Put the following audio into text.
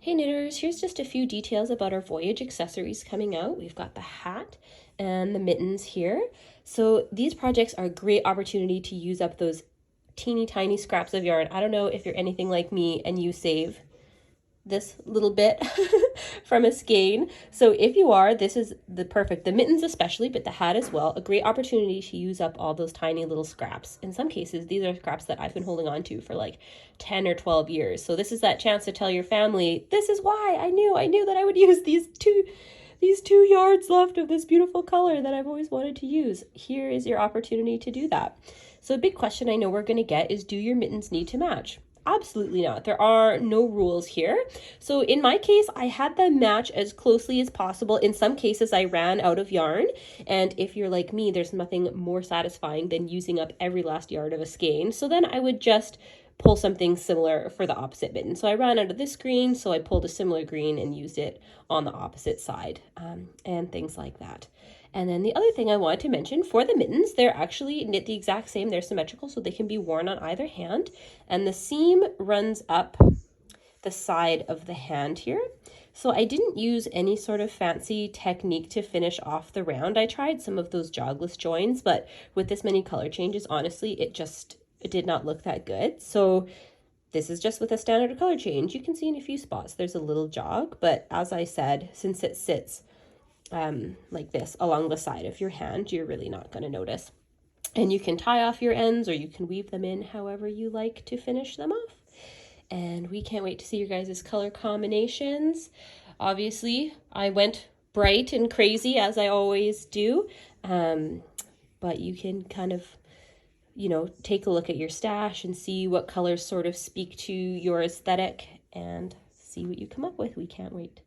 Hey knitters, here's just a few details about our Voyage accessories coming out. We've got the hat and the mittens here. So these projects are a great opportunity to use up those teeny tiny scraps of yarn. I don't know if you're anything like me and you save this little bit from a skein. So if you are, this is the mittens especially, but the hat as well, a great opportunity to use up all those tiny little scraps. In some cases, these are scraps that I've been holding on to for like 10 or 12 years. So this is that chance to tell your family, this is why I knew that I would use these two yards left of this beautiful color that I've always wanted to use. Here is your opportunity to do that. So a big question I know we're going to get is, do your mittens need to match? Absolutely not. There are no rules here. So in my case, I had them match as closely as possible. In some cases, I ran out of yarn. And if you're like me, there's nothing more satisfying than using up every last yard of a skein. So then I would just pull something similar for the opposite mitten. So I ran out of this green, so I pulled a similar green and used it on the opposite side, and things like that. And then the other thing I wanted to mention, for the mittens, they're actually knit the exact same. They're symmetrical, so they can be worn on either hand. And the seam runs up the side of the hand here. So I didn't use any sort of fancy technique to finish off the round. I tried some of those jogless joins, but with this many color changes, honestly, it did not look that good. So this is just with a standard color change. You can see in a few spots there's a little jog, but as I said, since it sits like this along the side of your hand, you're really not going to notice. And you can tie off your ends or you can weave them in however you like to finish them off. And we can't wait to see your guys' color combinations. Obviously, I went bright and crazy as I always do, but you can kind of, take a look at your stash and see what colors sort of speak to your aesthetic and see what you come up with. We can't wait.